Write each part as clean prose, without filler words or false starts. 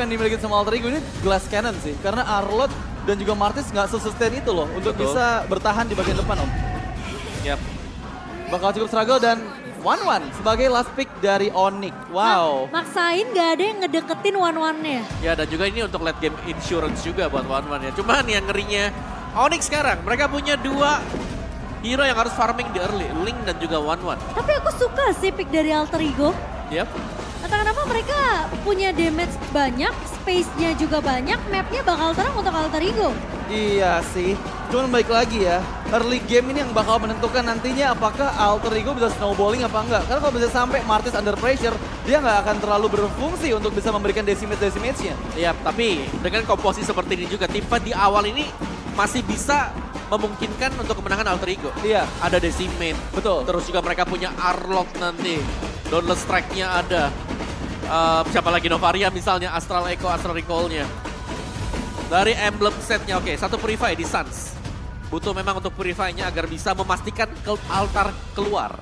yang dimiliki sama Alter Ego ini glass cannon sih. Karena Arlott dan juga Martis nggak sustain itu loh untuk bisa bertahan di bagian depan Om. Yap. Bakal cukup struggle dan 1-1 sebagai last pick dari Onyx. Wow. Maksain gak ada yang ngedeketin one-one-nya. Ya dan juga ini untuk late game insurance juga buat one-one ya. Cuman yang ngerinya Onyx sekarang, mereka punya 2 hero yang harus farming di early. Link dan juga one-one. Tapi aku suka sih pick dari Alter Ego. Yap. Entah kenapa mereka punya damage banyak, space-nya juga banyak, map-nya bakal terang untuk Alter Ego. Iya sih. Cuman balik lagi ya, early game ini yang bakal menentukan nantinya apakah Alter Ego bisa snowballing apa enggak. Karena kalau bisa sampai Martis under pressure, dia nggak akan terlalu berfungsi untuk bisa memberikan decimate-nya. Iya, tapi dengan komposisi seperti ini juga, Tifa di awal ini masih bisa memungkinkan untuk kemenangan Alter Ego. Iya. Ada Decimate, Betul. terus juga mereka punya Arlott nanti. Dauntless Strike-nya ada. Siapa lagi, Novaria misalnya, Astral Echo, Astral Recall-nya. Dari emblem setnya, oke, satu Purify di Suns. Butuh memang untuk Purify-nya agar bisa memastikan altar keluar.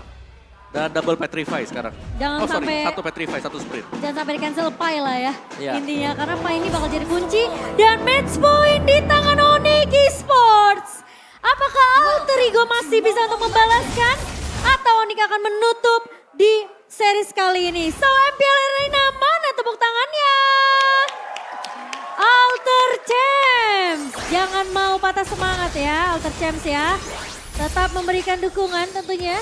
Dan double Petrify sekarang. Jangan sampai- satu Petrify, satu Sprint. Jangan sampai di cancel Pai lah ya. Iya. Intinya karena Pai ini bakal jadi kunci. Dan match point di tangan Onyx Esports. Apakah Alter Ego masih bisa untuk membalaskan? Atau Onyx akan menutup di series kali ini? So MPL Arena mana tepuk tangannya? Alter Champs. Jangan mau patah semangat ya Alter Champs ya. Tetap memberikan dukungan tentunya.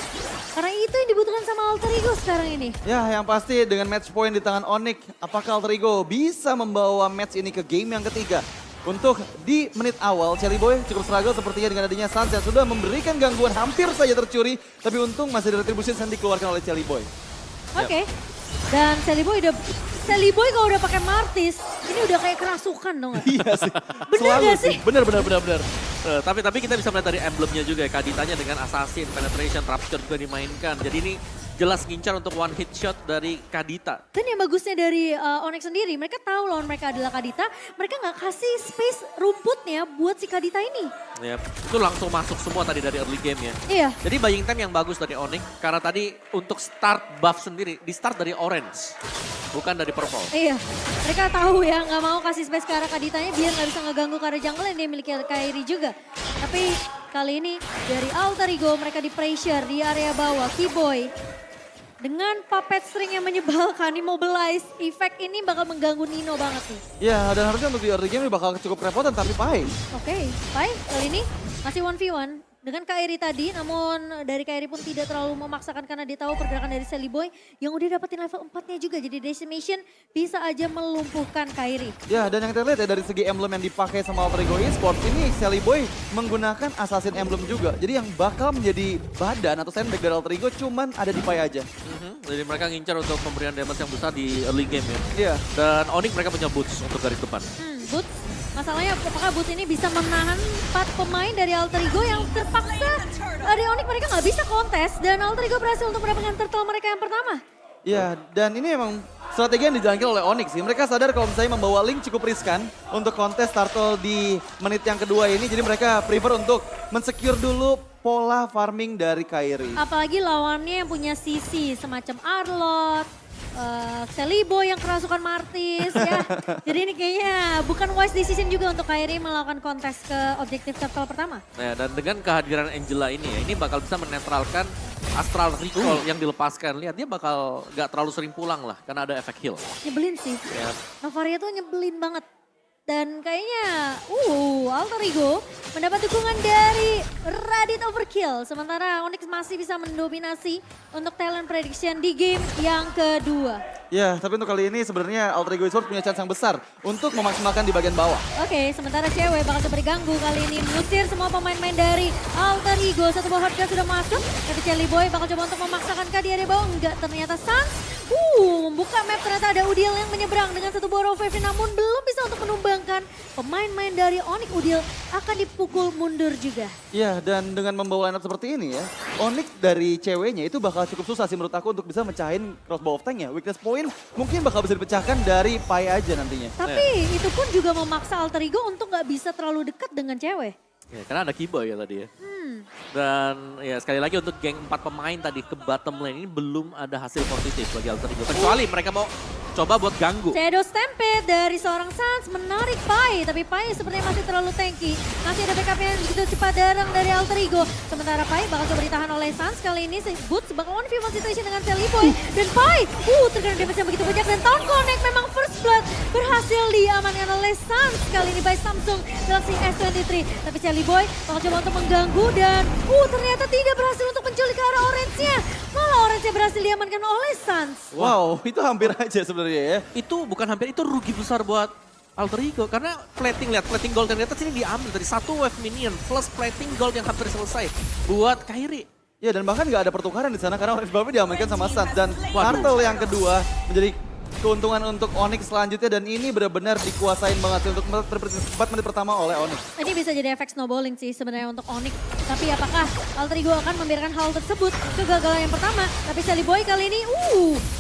Karena itu yang dibutuhkan sama Alter Ego sekarang ini. Ya, yang pasti dengan match point di tangan Onyx, apakah Alter Ego bisa membawa match ini ke game yang ketiga? Untuk di menit awal, Chelly Boy cukup struggle sepertinya dengan adanya Suns yang sudah memberikan gangguan hampir saja tercuri. Tapi untung masih ada retribution yang dikeluarkan oleh Chelly Boy. Oke. Dan Sally Boy kalau udah pakai Martis, ini udah kayak kerasukan dong nggak? Iya sih. Bener Selalu gak sih? Bener. Tapi kita bisa melihat dari emblemnya juga, Kaditanya dengan Assassin, Penetration, Rapture juga dimainkan. Jadi ini jelas ngincar untuk one hit shot dari Kadita. Dan yang bagusnya dari Onyx sendiri, mereka tahu lawan mereka adalah Kadita, mereka nggak kasih space rumputnya buat si Kadita ini. Ya, itu langsung masuk semua tadi dari early game ya. Iya. Jadi buying time yang bagus dari Onyx, karena tadi untuk start buff sendiri, di start dari orange, bukan dari purple. Iya, mereka tahu ya nggak mau kasih space ke arah Kaditanya biar nggak bisa ngeganggu ke arah jungle yang dia miliki Kairi juga. Tapi kali ini dari Alter Ego mereka di pressure di area bawah, Keyboy. Dengan puppet string yang menyebalkan, immobilize, efek ini bakal mengganggu Nino banget nih. Ya, dan harusnya untuk di early game ini bakal cukup repotan, tapi Pai. Oke, baik kali ini masih 1v1 dengan Kairi tadi, namun dari Kairi pun tidak terlalu memaksakan karena dia tahu pergerakan dari Sally Boy yang udah dapetin level 4-nya juga. Jadi Decimation bisa aja melumpuhkan Kairi. Ya, dan yang kita lihat ya dari segi emblem yang dipakai sama Alter Ego Esports ini, Sally Boy menggunakan Assassin emblem juga. Jadi yang bakal menjadi badan atau sandbag dari Alter Ego cuman ada di Pai aja. Jadi mereka ngincar untuk pemberian damage yang besar di early game ya. Iya. Dan Onyx mereka punya boots untuk garis depan. Boots, masalahnya apakah Boots ini bisa menahan 4 pemain dari Alter Ego yang terpaksa dari Onyx mereka nggak bisa kontes dan Alter Ego berhasil untuk mendapatkan turtle mereka yang pertama. Ya, dan ini emang strategi yang dijalankan oleh Onyx sih. Mereka sadar kalau misalnya membawa Link cukup riskan untuk kontes turtle di menit yang kedua ini. Jadi mereka prefer untuk mensecure dulu pola farming dari Kairi. Apalagi lawannya yang punya sisi semacam Arlott, Sally Boy yang kerasukan Martis ya. Jadi ini kayaknya bukan wise decision juga untuk Kairi melakukan kontes ke objektif turtle pertama. Nah, dan dengan kehadiran Angela ini ya, ini bakal bisa menetralkan Astral Recall yang dilepaskan. Lihat dia bakal gak terlalu sering pulang lah karena ada efek heal. Nyebelin sih. Ya. Novaria tuh nyebelin banget. Dan kayaknya Alter Ego mendapat dukungan dari Radit Overkill. Sementara Onyx masih bisa mendominasi untuk talent prediction di game yang kedua. Ya, tapi untuk kali ini sebenarnya Alter Ego Esports punya chance yang besar untuk memaksimalkan di bagian bawah. Oke, sementara cewek bakal coba diganggu kali ini. Mengusir semua pemain-pemain dari Alter Ego. Satu buah hardcast sudah masuk. Tapi Chelly Boy bakal coba untuk memaksakan ke di area bawah. Enggak, ternyata Suns. Membuka map ternyata ada Udiel yang menyeberang dengan satu buah Rover. Namun belum bisa untuk menumbangkan pemain-main dari Onyx. Udiel akan dipukul mundur juga. Ya, dan dengan membawa lineup seperti ini ya, Onyx dari ceweknya itu bakal cukup susah sih menurut aku untuk bisa mecahin crossbow of tank ya. Weakness point mungkin bakal bisa dipecahkan dari Pai aja nantinya. Tapi itu pun juga memaksa Alter Ego untuk nggak bisa terlalu dekat dengan cewek. Ya, karena ada Keyboy ya tadi ya. Dan ya sekali lagi untuk geng 4 pemain tadi ke bottom lane ini belum ada hasil positif bagi Alter Ego. Kecuali mereka mau coba buat ganggu. Shadow Stampede dari seorang Sans menarik Pai, tapi Pai sepertinya masih terlalu tanky. Masih ada backup yang begitu cepat darang dari Alter Ego. Sementara Pai bakal coba ditahan oleh Sans. Kali ini Boots bakal on one situation dengan Sally Boy. Dan Pai, terkena damage yang begitu banyak. Dan Town Connect memang first blood berhasil diamankan oleh Sans. Kali ini by Samsung Galaxy S23. Tapi Sally Boy bakal coba untuk mengganggu dan ternyata tidak berhasil untuk menculik ke arah orange-nya. Malah orange-nya berhasil diamankan oleh Sans. Wow, itu hampir aja sebenarnya ya. Itu bukan hampir, itu rugi besar buat Alter Ego. Karena plating, lihat plating gold yang di atas ini diambil dari satu wave minion plus plating gold yang hampir selesai buat Kairi. Ya dan bahkan nggak ada pertukaran di sana karena Orange Buff-nya diamankan sama Sans. Dan Waduh. turtle yang kedua menjadi keuntungan untuk Onyx selanjutnya dan ini benar-benar dikuasain banget sih untuk 4 menit pertama oleh Onyx. Ini bisa jadi efek snowballing sih sebenarnya untuk Onyx. Tapi apakah Alter Ego akan membiarkan hal tersebut kegagalan yang pertama? Tapi Sally Boy kali ini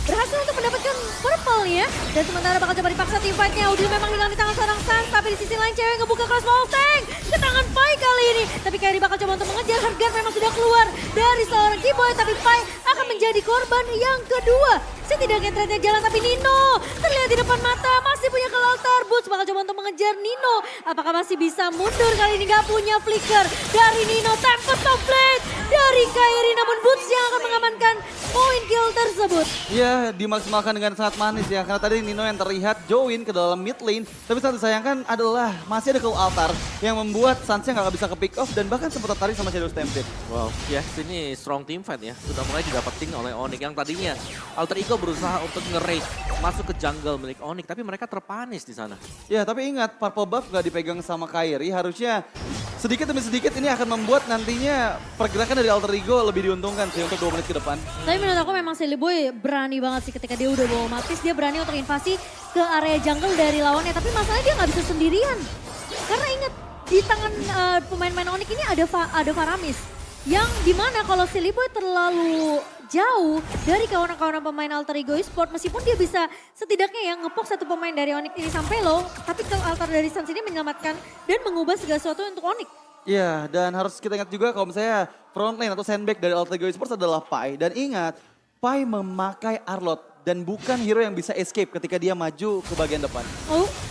berhasil untuk mendapatkan purple ya. Dan sementara bakal coba dipaksa team fight-nya. Udil memang hilang di tangan seorang Sans. Tapi di sisi lain cewek ngebuka crossbow tank ke tangan Pai kali ini. Tapi Kairi bakal coba untuk mengejar. Hargan memang sudah keluar dari seorang Keyboy. Tapi Pai akan menjadi korban yang kedua. Setidaknya trade-nya jalan tapi Nino terlihat di depan mata masih punya altar. Boots bakal coba untuk mengejar Nino. Apakah masih bisa mundur? Kali ini gak punya flicker dari Nino. Tempest of Blade dari Kairi namun Boots yang akan mengamankan poin kill tersebut. Ya dimaksimalkan dengan sangat manis ya karena tadi Nino yang terlihat join ke dalam mid lane. Tapi sangat disayangkan adalah masih ada Cold Altar yang membuat Sansnya gak bisa ke pick off dan bahkan sempat tertarik sama Shadow Stampede. Wow, ya ini strong team fight ya. Sudah mulai didapetin oleh Onyx yang tadinya Alter Ego berusaha untuk nge-raid masuk ke jungle milik Onyx, tapi mereka terpanis di sana. Ya tapi ingat purple buff gak dipegang sama Kairi, harusnya sedikit demi sedikit ini akan membuat nantinya pergerakan dari Alter Ego lebih diuntungkan sih untuk 2 menit ke depan. Tapi menurut aku memang Sally Boy berani banget sih ketika dia udah bawa Matis, dia berani untuk invasi ke area jungle dari lawannya. Tapi masalahnya dia nggak bisa sendirian. Karena ingat di tangan pemain-pemain Onyx ini ada Faramis. Yang dimana kalau Sally Boy terlalu jauh dari kawan-kawan pemain Alter Ego Esport, meskipun dia bisa setidaknya ya ngepok satu pemain dari Onyx ini sampai low, tapi kalau Altar dari Sans ini menyelamatkan dan mengubah segala sesuatu untuk Onyx. Iya, dan harus kita ingat juga kalau misalnya front lane atau sandback dari Alter Ego Esports adalah Pai. Dan ingat, Pai memakai Arlot dan bukan hero yang bisa escape ketika dia maju ke bagian depan.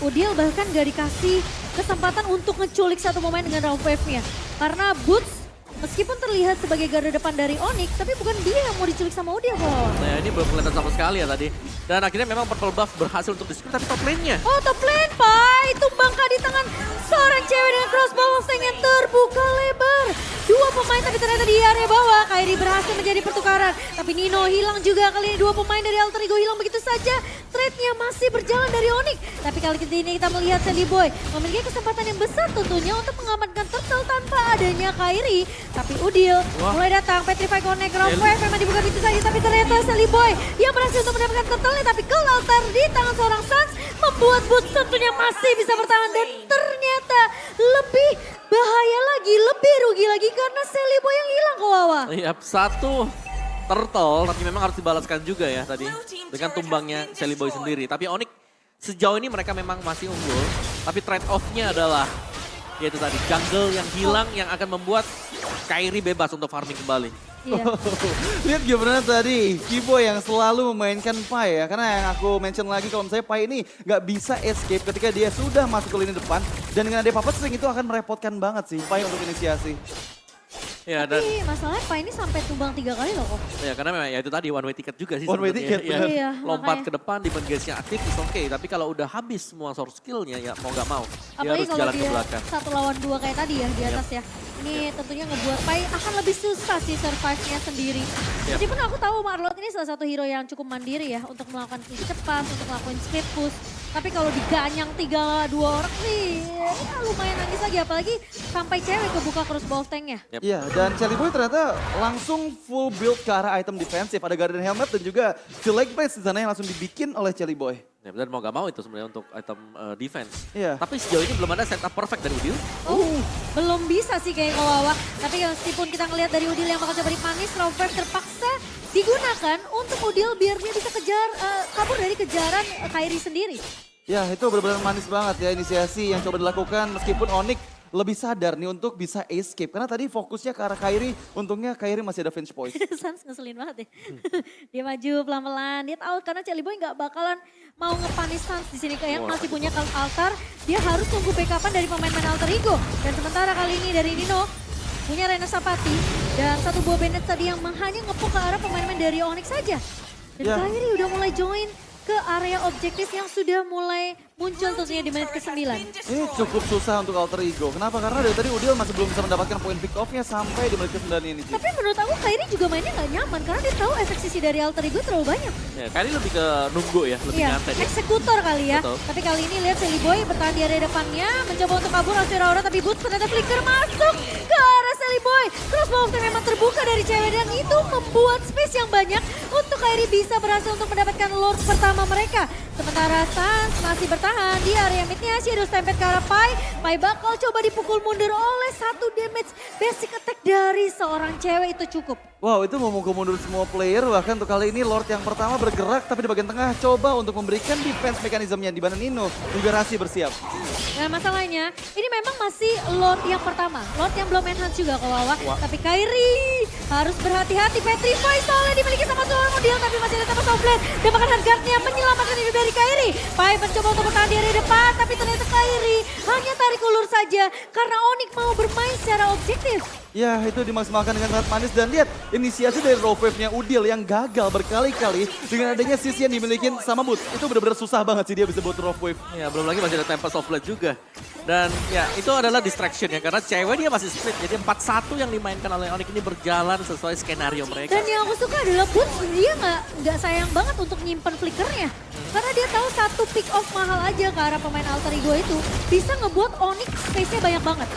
Udil bahkan gak dikasih kesempatan untuk ngeculik satu pemain dengan round wave-nya. Karena Boots meskipun terlihat sebagai garda depan dari Onyx, tapi bukan dia yang mau diculik sama Udil kok. Nah ini belum kelihatan sama sekali ya tadi. Dan akhirnya memang purple buff berhasil untuk di-screen, tapi top lane-nya. Top lane, Pai. Tumbangkah di tangan seorang cewek dengan crossbow tank yang terbuka lebar. Dua pemain tapi ternyata di area bawah. Kairi berhasil menjadi pertukaran. Tapi Nino hilang juga kali ini. Dua pemain dari Alter Ego hilang begitu saja. Trade-nya masih berjalan dari Onyx. Tapi kali ini kita melihat Sally Boy memiliki kesempatan yang besar tentunya untuk mengamankan turtle tanpa adanya Kairi. Tapi Udil mulai datang, Petrify Connect, Round Wave memang dibuka begitu saja. Tapi ternyata Sally Boy yang berhasil untuk mendapatkan turtle-nya. Tapi Cold Altar di tangan seorang Sans membuat Boots tentunya masih bisa bertahan. Dan ternyata lebih bahaya lagi, lebih rugi lagi karena Sally Boy yang hilang ke Wawa. Iya, satu turtle, tapi memang harus dibalaskan juga ya tadi. Dengan tumbangnya Sally Boy sendiri. Tapi Onyx sejauh ini mereka memang masih unggul. Tapi trade off-nya adalah yaitu tadi jungle yang hilang yang akan membuat Kairi bebas untuk farming kembali. Iya. Lihat gimana tadi Keyboy yang selalu memainkan Pai ya. Karena yang aku mention lagi kalau misalnya Pai ini gak bisa escape ketika dia sudah masuk ke lini depan. Dan dengan ada puppet string itu akan merepotkan banget sih Pai untuk inisiasi. Ya, dan Tapi masalahnya Pai ini sampai tumbang 3 kali loh kok. ya karena memang ya itu tadi one way ticket juga sih. One way sebenarnya. ticket, Ya, bener. Iya, lompat makanya. ke depan, defense guys-nya aktif is oke. Tapi kalau udah habis semua source skill-nya ya mau gak mau. Dia Apalagi harus kalau jalan ke dia belakang. 1 lawan 2 kayak tadi ya di atas ya. Ini tentunya ngebuat Pai akan lebih susah sih survive-nya sendiri. Yap. Meskipun aku tahu Marlot ini salah satu hero yang cukup mandiri ya untuk melakukan kill cepat, untuk melakukan speed push. Tapi kalau diganyang 2 orang sih ya lumayan nangis lagi. Apalagi sampai cewek kebuka crossbow tanknya. Yap. Iya, dan Sally Boy ternyata langsung full build ke arah item defensif. Ada Guardian Helmet dan juga si leg blades di sana yang langsung dibikin oleh Sally Boy. Ya, dan mau gak mau itu sebenarnya untuk item defense. Iya. Tapi sejauh ini belum ada setup perfect dari Udil. Belum bisa sih kayak Kawawa. Tapi meskipun kita ngelihat dari Udil yang bakal coba dipanis, Rovers terpaksa digunakan untuk Udil biar dia bisa kabur dari kejaran Kairi sendiri. Ya itu benar-benar manis banget ya inisiasi yang coba dilakukan meskipun Onyx lebih sadar nih untuk bisa escape. Karena tadi fokusnya ke arah Kairi, untungnya Kairi masih ada Finch Poise. Sans ngeselin banget ya. Dia maju pelan-pelan, dia tahu karena Celi Boy nggak bakalan mau ngepanis Sans di sini kayak masih punya Cult Altar. Dia harus tunggu backupan dari pemain-pemain Alter Ego. Dan sementara kali ini dari Nino punya Rena Sapati dan satu buah bandit tadi yang hanya ngepuk ke arah pemain-pemain dari Onyx saja. Dan Kairi udah mulai join ke area objektif yang sudah mulai muncul tentunya di menit ke-9. Ini cukup susah untuk Alter Ego. Kenapa? Karena dari tadi Udil masih belum bisa mendapatkan poin pick off-nya sampai di menit ke-9 ini. Ci. Tapi menurut aku Kairi juga mainnya nggak nyaman karena dia tahu efek sisi dari Alter Ego terlalu banyak. Ya, kali lebih ke nunggu ya, lebih Iya, nyantai. eksekutor kali ya. Betul. Tapi kali ini lihat Celi Boy bertahan di area depannya, mencoba untuk kabur Asura Aura tapi Boots ternyata flicker masuk ke arah Celi Boy. Crossbow memang terbuka dari cewek dan itu membuat space yang banyak untuk Kairi bisa berhasil untuk mendapatkan Lord pertama mereka. Sementara Sans masih bertahan di area midnya, Shadow Stampede ke arah Pai. Pai bakal coba dipukul mundur oleh satu damage basic attack dari seorang cewek itu cukup. Wow, itu memukul mundur semua player. Bahkan untuk kali ini Lord yang pertama bergerak tapi di bagian tengah coba untuk memberikan defense mekanismenya di mana Nino juga Rasi bersiap. Nah masalahnya ini memang masih Lord yang pertama. Lord yang belum enhance juga kalau awal. Tapi Kairi harus berhati-hati. Petrify soalnya dimiliki sama seorang model tapi masih ada Tempest of Blade. Dan bahkan Hardguard-nya menyelamatkan hidup dari Kairi. Pai mencoba untuk bertahan di area depan tapi ternyata Kairi hanya tarik ulur saja karena Onyx mau bermain secara objektif. Ya, itu dimaksimalkan dengan sangat manis. Dan lihat, inisiasi dari raw wave-nya Udil yang gagal berkali-kali dengan adanya sisi yang dimiliki sama Boots. Itu benar-benar susah banget sih dia bisa buat raw wave. Ya, belum lagi masih ada Tempest of Blade juga. Dan ya, itu adalah distraction ya, karena cewek dia masih split. Jadi 4-1 yang dimainkan oleh Onyx ini berjalan sesuai skenario mereka. Dan yang aku suka adalah Boots dia nggak sayang banget untuk nyimpen flickernya. Karena dia tahu satu pick off mahal aja ke arah pemain Alter Ego itu bisa ngebuat Onyx space-nya banyak banget.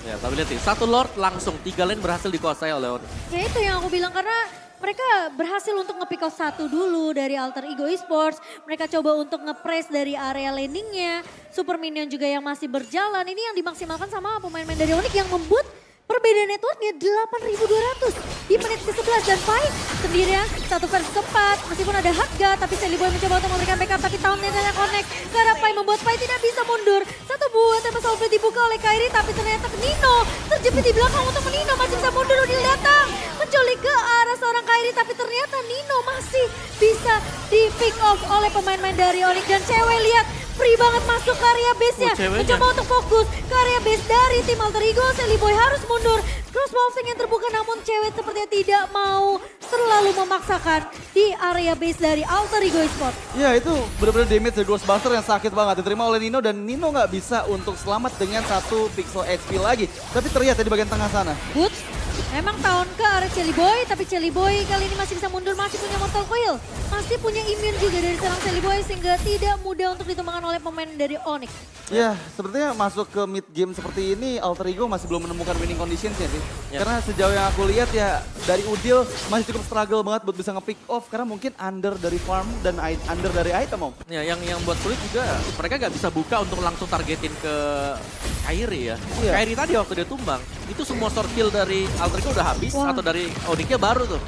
Ya, tapi lihat nih, satu Lord langsung 3 lane berhasil dikuasai oleh Onyx. Ya itu yang aku bilang karena mereka berhasil untuk nge-pick off satu dulu dari Alter Ego Esports. Mereka coba untuk nge-press dari area landingnya. Super Minion juga yang masih berjalan. Ini yang dimaksimalkan sama pemain-pemain dari Onyx yang membuat perbedaan networknya 8.200 di menit ke-11 dan Pai sendirian 1 versus 4 meskipun ada Hardguard tapi Celi Boy mencoba untuk memberikan backup tapi tahunnya tidak connect karena Pai membuat Pai tidak bisa mundur. Satu buah Tempest of Blade dibuka oleh Kairi tapi ternyata Nino terjepit di belakang untuk Nino masih bisa mundur. Udil datang menculik ke arah seorang Kairi tapi ternyata Nino masih bisa di pick off oleh pemain-pemain dari Onyx dan cewek lihat free banget masuk ke area base-nya. Mencoba untuk fokus ke area base dari tim Alter Ego. Celi Boy harus mundur. Crossbow yang terbuka namun cewek sepertinya tidak mau selalu memaksakan di area base dari Alter Ego Esports. Ya, itu benar-benar damage dari Ghostbuster yang sakit banget diterima oleh Nino. Dan Nino nggak bisa untuk selamat dengan satu pixel HP lagi. Tapi terlihat di bagian tengah sana. Boots memang tahun ke arah Celi Boy, tapi Celi Boy kali ini masih bisa mundur, masih punya Mortal Coil. Masih punya immune juga dari serang Celi Boy sehingga tidak mudah untuk ditumbangkan oleh pemain dari Onyx. Ya, sepertinya masuk ke mid game seperti ini Alter Ego masih belum menemukan winning conditions-nya sih. Ya. Karena sejauh yang aku lihat ya dari Udil masih cukup struggle banget buat bisa nge-pick off. Karena mungkin under dari farm dan under dari item, Om. Ya, yang buat sulit juga mereka nggak bisa buka untuk langsung targetin ke Kairi ya. Iya. Kairi tadi waktu dia tumbang, itu semua short kill dari Alter Ego udah habis atau dari Onyx-nya baru tuh.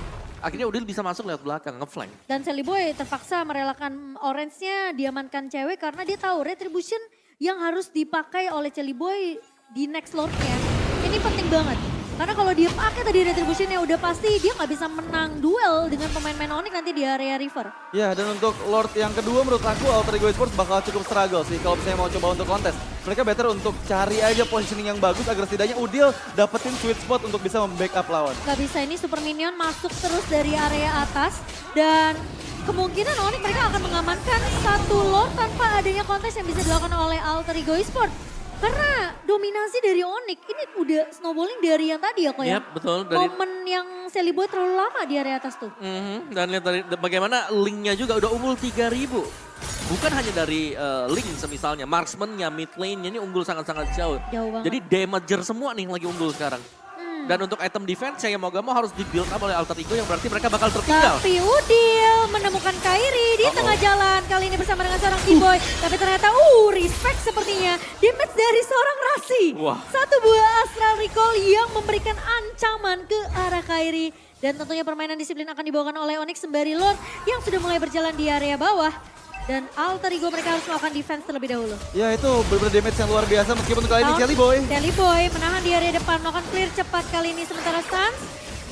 Akhirnya Udil bisa masuk lewat belakang, nge-flank. Dan Celi Boy terpaksa merelakan orange-nya diamankan cewek karena dia tahu retribution yang harus dipakai oleh Celi Boy di next lord-nya. Ini penting banget. Karena kalau dia pakai tadi retribution-nya udah pasti dia nggak bisa menang duel dengan pemain-pemain Onyx nanti di area river. Ya, dan untuk Lord yang kedua menurut aku Alter Ego Esports bakal cukup struggle sih kalau misalnya mau coba untuk kontes. Mereka better untuk cari aja positioning yang bagus agar setidaknya Udil dapetin sweet spot untuk bisa membackup lawan. Gak bisa ini Super Minion masuk terus dari area atas dan kemungkinan Onyx mereka akan mengamankan satu Lord tanpa adanya kontes yang bisa dilakukan oleh Alter Ego Esports. Karena dominasi dari Onyx ini udah snowballing dari yang tadi ya kok ya. Yap, betul. Dari Momen yang Celi Boy terlalu lama di area atas tuh. Dan lihat dari bagaimana linknya juga udah unggul 3.000. Bukan hanya dari link semisalnya, marksman-nya, mid lane-nya ini unggul sangat-sangat jauh. Jauh banget. Jadi damager semua nih yang lagi unggul sekarang. Dan untuk item defense yang mau gak mau harus di-build up oleh Alter Ego yang berarti mereka bakal tertinggal. Tapi Udil menemukan Kairi di tengah jalan. Kali ini bersama dengan seorang T-Boy. Tapi ternyata respect sepertinya. Damage dari seorang Rasi. Wah. Satu buah Astral Recall yang memberikan ancaman ke arah Kairi. Dan tentunya permainan disiplin akan dibawakan oleh Onyx sembari Lord yang sudah mulai berjalan di area bawah. Dan Alter Ego mereka harus melakukan defense terlebih dahulu. Ya itu benar-benar damage yang luar biasa meskipun kali ini Jelly Boy. Jelly Boy menahan di area depan, melakukan clear cepat kali ini. Sementara Suns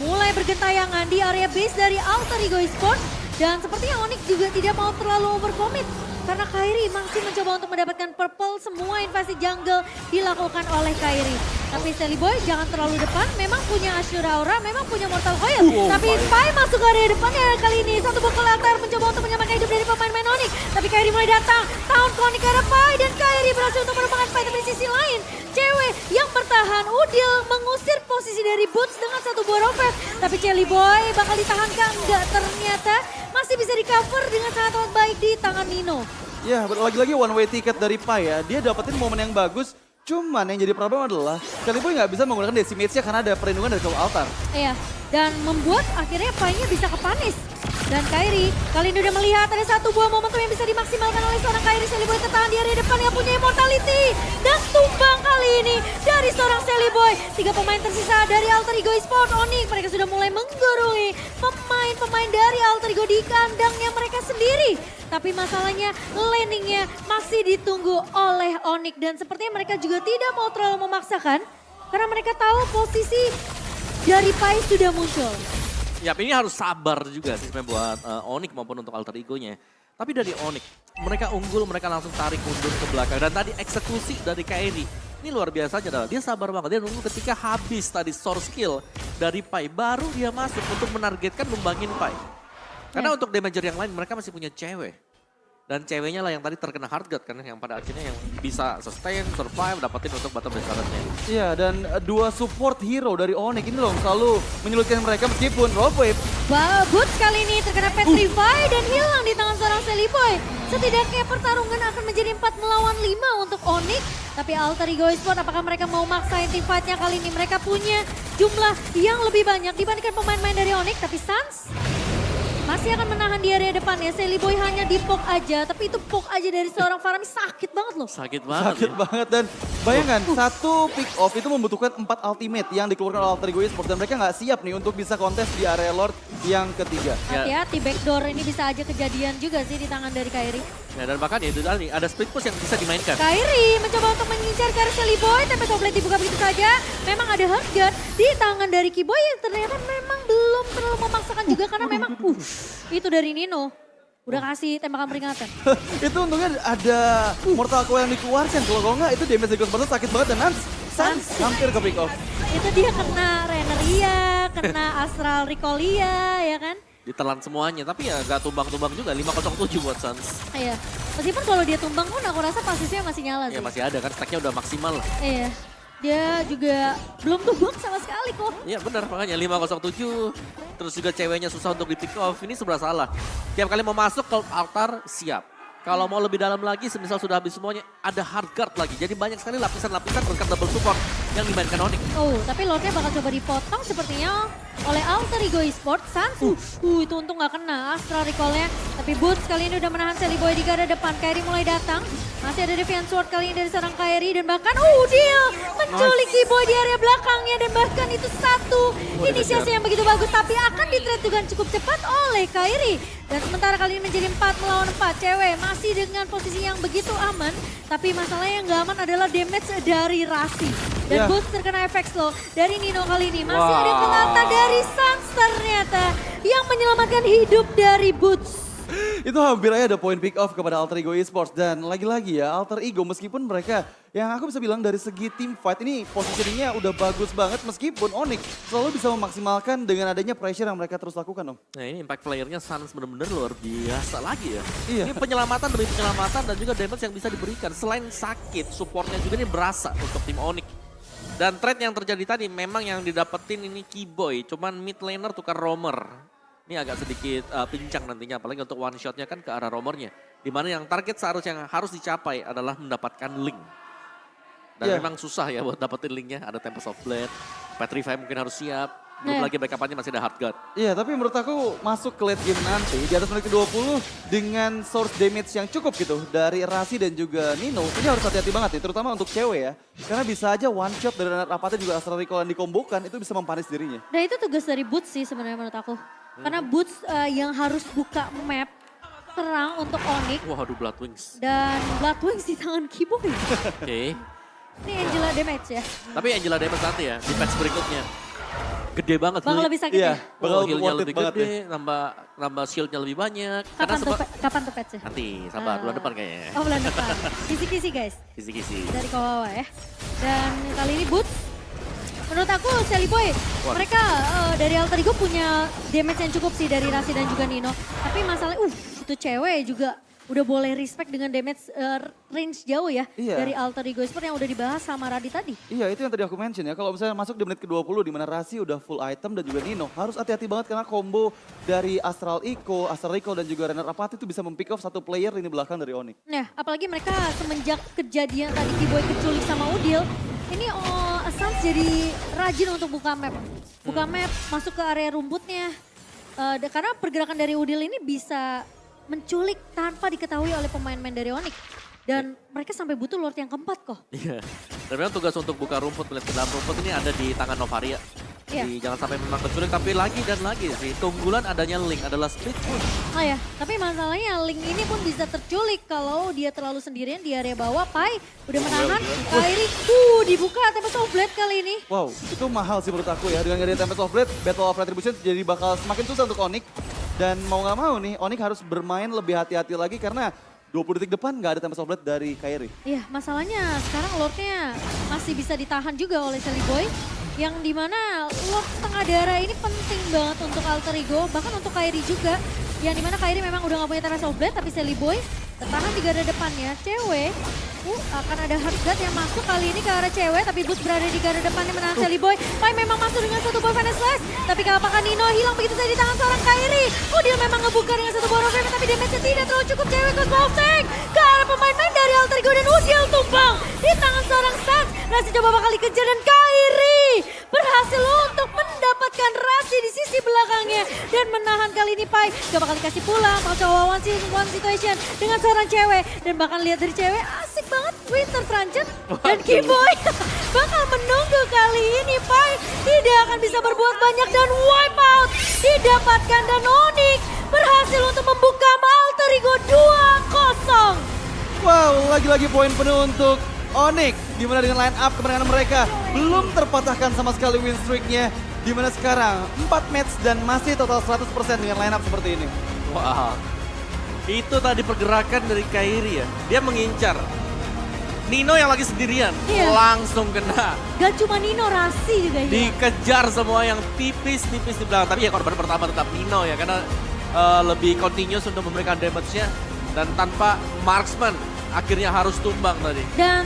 mulai bergentayangan di area base dari Alter Ego Esports. Dan sepertinya Onyx juga tidak mau terlalu overcommit. Karena Kairi masih mencoba untuk mendapatkan purple, semua invasi jungle dilakukan oleh Kairi. Tapi Jelly Boy jangan terlalu depan, memang punya Ashura Aura, memang punya Mortal Coil. Tapi Spy masuk ke area depannya kali ini. Satu buckle latar mencoba untuk menyelamatkan hidup dari pemain-pemain Onyx. Tapi Kairi mulai datang, tahun konik ke arah Spy. Dan Kairi berhasil untuk menumpangkan Spy. Tapi di sisi lain, cewek yang bertahan, Udil mengusir posisi dari Boots dengan satu buah roket. Tapi Jelly Boy bakal ditahankan, enggak ternyata. Masih bisa di-cover dengan sangat baik di tangan Nino. Ya, lagi-lagi one way ticket dari Pai ya. Dia dapetin momen yang bagus. Cuman yang jadi problem adalah Jelly Boy nggak bisa menggunakan decimate-nya karena ada perlindungan dari Soul Altar. Iya, dan membuat akhirnya Pai-nya bisa kepanis. Dan Kairi kali ini udah melihat ada satu buah momentum yang bisa dimaksimalkan oleh seorang Kairi. Jelly Boy tertahan di area depan yang punya immortality. Dan tumbang kali ini dari seorang Jelly Boy. 3 pemain tersisa dari Alter Ego Esports Onyx. Mereka sudah mulai menggurui pemain-pemain dari Alter Ego di kandangnya mereka sendiri. Tapi masalahnya landingnya masih ditunggu oleh Onyx. Dan sepertinya mereka juga tidak mau terlalu memaksakan. Karena mereka tahu posisi dari Pai sudah muncul. Ya ini harus sabar juga sih sebenarnya buat Onyx maupun untuk Alter Ego-nya. Tapi dari Onyx, mereka unggul, mereka langsung tarik mundur ke belakang. Dan tadi eksekusi dari Kairi, ini luar biasa aja adalah dia sabar banget. Dia nunggu ketika habis tadi source skill dari Pai, baru dia masuk untuk menargetkan numbangin Pai. Karena untuk damager yang lain mereka masih punya cewek. Dan ceweknya lah yang tadi terkena hard guard kan, yang pada akhirnya yang bisa sustain, survive, dapetin untuk bottom base talentnya. Iya, dan dua support hero dari Onyx ini loh selalu menyulitkan mereka meskipun Rob Wave. Boots kali ini terkena petrify dan hilang di tangan seorang Jelly Boy. Setidaknya pertarungan akan menjadi 4 melawan 5 untuk Onyx. Tapi Alter Ego Esports apakah mereka mau maksain team fight-nya kali ini? Mereka punya jumlah yang lebih banyak dibandingkan pemain-pemain dari Onyx. Tapi Suns masih akan menahan di area depan ya. Jelly Boy hanya di poke aja, tapi itu poke aja dari seorang Farami sakit banget loh. Sakit banget. Sakit banget dan bayangkan satu pick off itu membutuhkan 4 ultimate yang dikeluarkan oleh Alter Ego Esports dan mereka nggak siap nih untuk bisa kontes di area Lord yang ketiga. Hati-hati backdoor ini bisa aja kejadian juga sih di tangan dari Kairi. Ya dan bahkan ya itu tadi ada split push yang bisa dimainkan. Kairi mencoba untuk mengincar ke arah Jelly Boy, tapi Soblet dibuka begitu saja. Memang ada hard guard di tangan dari Kiboy yang ternyata memang belum terlalu memaksakan juga karena memang itu dari Nino. Udah kasih tembakan peringatan. Itu untungnya ada Mortal Coil yang dikeluarkan. Kalau nggak itu damage dari Ghostbusters sakit banget dan Suns hampir ke pick off. Itu dia kena Reneria, kena Astral Recolia ya kan. Ditelan semuanya, tapi ya gak tumbang-tumbang juga, 507 buat Suns. Iya, meskipun kalau dia tumbang pun aku rasa pasisnya masih nyala sih. Ya masih ada kan, stacknya udah maksimal lah. Iya, dia juga belum tumbang sama sekali kok. Iya benar, makanya 507. Terus juga ceweknya susah untuk di pick off, ini sebelah salah. Tiap kali mau masuk ke altar, siap. Kalau mau lebih dalam lagi, semisal sudah habis semuanya, ada hard guard lagi. Jadi banyak sekali lapisan-lapisan berkat double support yang dimainkan Onyx. Oh, tapi Lordnya bakal coba dipotong sepertinya oleh Alter Ego Esports. Suns, itu untung gak kena Astral Recall-nya. Tapi Boots kali ini udah menahan Jelly Boy di garda depan. Kairi mulai datang. Masih ada Defiant Sword kali ini dari seorang Kairi. Dan bahkan, Udil menculik Kiboy di area belakangnya. Dan bahkan itu satu inisiasi yang begitu bagus. Tapi akan di-trade dengan cukup cepat oleh Kairi. Dan sementara kali ini menjadi 4 melawan 4. Cewek masih dengan posisi yang begitu aman. Tapi masalahnya yang gak aman adalah damage dari Rasi. Dan Boots terkena efek slow dari Nino kali ini. Masih ada penata dari Suns ternyata yang menyelamatkan hidup dari Boots. Itu hampir aja ada point pick off kepada Alter Ego Esports. Dan lagi-lagi ya Alter Ego meskipun mereka yang aku bisa bilang dari segi team fight ini positioningnya udah bagus banget. Meskipun Onyx selalu bisa memaksimalkan dengan adanya pressure yang mereka terus lakukan Om. Nah ini impact playernya Suns benar-benar luar biasa lagi ya. Iya. Ini penyelamatan demi penyelamatan dan juga damage yang bisa diberikan. Selain sakit, supportnya juga ini berasa untuk tim Onyx. Dan trade yang terjadi tadi memang yang didapetin ini Kiboy. Cuman mid laner tukar roamer. Ini agak sedikit pincang nantinya, apalagi untuk one shotnya kan ke arah roamernya. Dimana yang target seharusnya yang harus dicapai adalah mendapatkan link. Dan memang susah ya buat dapetin linknya, ada Tempest of Blade, Petrify mungkin harus siap. Belum lagi backup-nya masih ada hard guard. Iya tapi menurut aku masuk ke late game nanti di atas menit ke-20 dengan source damage yang cukup gitu dari Rasi dan juga Nino. Ini harus hati-hati banget ya, terutama untuk cewek ya. Karena bisa aja one shot dari rapatnya juga Astral Recall yang dikombokan itu bisa mempanis dirinya. Dan itu tugas dari Boots sih sebenarnya menurut aku. Karena Boots yang harus buka map terang untuk Onyx. Waduh, Blood Wings. Dan Blood Wings di tangan Kiboy. Oke. Ini Angela damage ya. Tapi Angela Damage nanti ya, di patch berikutnya. Gede banget. Bakal heal- lebih sakit Iya, ya. bakal healnya worth it lebih banget gede, ya. nambah shieldnya lebih banyak. Kapan tuh patch ya? Nanti, sabar, bulan depan kayaknya. Oh bulan depan. Kisi-kisi guys. Kisi-kisi. Dari Kawawa ya. Dan kali ini Boots. Menurut aku Shelly Boy, Wah. mereka dari Alter Ego punya damage yang cukup sih dari Rasi dan juga Nino. Tapi masalahnya, itu cewek juga udah boleh respect dengan damage range jauh ya. Iya. Dari Alter Ego seperti yang udah dibahas sama Radit tadi. Iya itu yang tadi aku mention ya, kalau misalnya masuk di menit ke-20 di mana Rasi udah full item dan juga Nino, harus hati-hati banget karena combo dari Astral Eco dan juga Renner Apathy itu bisa mempick off satu player lini belakang dari Onyx. Nah, apalagi mereka semenjak kejadian tadi Kiboy keculik sama Udil, ini Sans jadi rajin untuk buka map. Buka map, masuk ke area rumputnya. Karena pergerakan dari Udil ini bisa menculik tanpa diketahui oleh pemain-pemain dari Onyx. Dan mereka sampai butuh Lord yang keempat kok. Iya. Dan memang tugas untuk buka rumput, melihat ke dalam rumput ini ada di tangan Novaria. Iya. Jadi jangan sampai memang keculik, tapi lagi dan lagi sih. Keunggulan adanya Link adalah split push. Oh ya, tapi masalahnya Link ini pun bisa terculik kalau dia terlalu sendirian di area bawah. Pai udah menahan, Kairi dibuka Tempest of Blade kali ini. Wow, itu mahal sih menurut aku ya. Dengan gak ada Tempest of Blade, Battle of Retribution jadi bakal semakin susah untuk Onyx. Dan mau gak mau nih, Onyx harus bermain lebih hati-hati lagi karena 20 detik depan gak ada Tempest of Blade dari Kairi. Iya, masalahnya sekarang Lordnya masih bisa ditahan juga oleh Shelly Boy. Yang dimana Lord setengah darah ini penting banget untuk Alter Ego, bahkan untuk Kairi juga. Yang dimana Kairi memang udah gak punya Tempest of Blade, tapi Shelly Boy tertahan di garda depannya. Cewek, akan ada hard guard yang masuk kali ini ke arah cewek, tapi Boots berada di garda depannya menahan Shelly Boy. Pai memang masuk dengan satu buah Final Slash, tapi apakah Nino hilang begitu saja di tangan seorang Kairi? Dia memang ngebuka dengan satu buah Rockflame, tapi damage-nya tidak terlalu cukup. Cewek ke Tank ke arah pemain-pemain dari Alter Ego dan Udil tumbang di tangan seorang Sans. Rasi coba bakal dikejar dan Kairi berhasil untuk mendapatkan Rasi di sisi belakangnya dan menahan kali ini Pai. Gak bakal dikasih pulang, bakal coba one situation dengan seorang cewek. Dan bahkan lihat dari cewek asik banget Winter Transit dan Kiboy bakal menunggu kali ini Pai tidak akan bisa berbuat banyak dan wipe out didapatkan dan Onyx berhasil untuk membuka Alter Ego 2-0. Wow, lagi-lagi poin penuh untuk Onyx. Dimana dengan line up kemenangan mereka belum terpatahkan sama sekali win streaknya. Dimana sekarang 4 match dan masih total 100% dengan line up seperti ini. Wah, itu tadi pergerakan dari Kairi ya. Dia mengincar. Nino yang lagi sendirian, Iya. langsung kena. Gak cuma Nino, Rasi juga hilang. Dikejar semua yang tipis-tipis di belakang. Tapi ya korban pertama tetap Nino ya, karena lebih continuous untuk memberikan damage-nya. Dan tanpa marksman, akhirnya harus tumbang tadi. Dan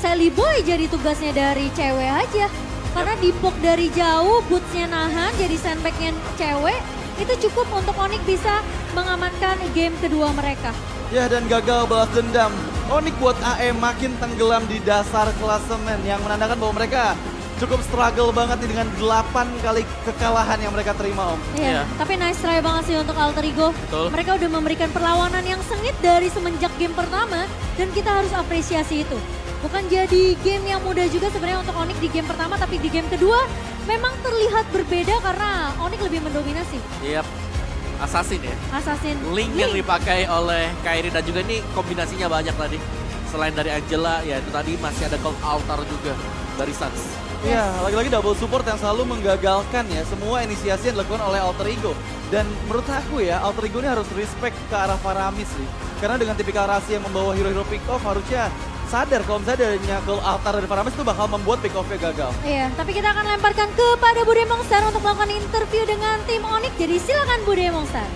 Shelly Boy jadi tugasnya dari cewek aja. Karena dipoke dari jauh, bootsnya nahan, jadi sandbagnya cewek. Itu cukup untuk Onyx bisa mengamankan game kedua mereka. Ya dan gagal balas dendam. Onyx buat AE makin tenggelam di dasar klasemen yang menandakan bahwa mereka cukup struggle banget nih dengan 8 kali kekalahan yang mereka terima Om. Iya, Iya. tapi nice try banget sih untuk Alter Ego. Betul. Mereka udah memberikan perlawanan yang sengit dari semenjak game pertama dan kita harus apresiasi itu. Bukan jadi game yang mudah juga sebenarnya untuk Onyx di game pertama, tapi di game kedua memang terlihat berbeda karena Onyx lebih mendominasi. Yap, Assassin ya. Assassin Link yang dipakai oleh Kairi dan juga ini kombinasinya banyak tadi. Selain dari Angela, ya itu tadi masih ada Cold Altar juga dari Sans. Iya, lagi-lagi double support yang selalu menggagalkan ya semua inisiasi yang dilakukan oleh Alter Ego. Dan menurut aku ya, Alter Ego ini harus respect ke arah Faramis sih. Karena dengan tipikal Rasi yang membawa hero-hero pick off harusnya sadar kalau misalnya adanya Gold Altar dari Faramis itu bakal membuat pick off-nya gagal. Iya, tapi kita akan lemparkan kepada Bude Mongstar untuk melakukan interview dengan tim Onyx. Jadi silakan Bude Mongstar.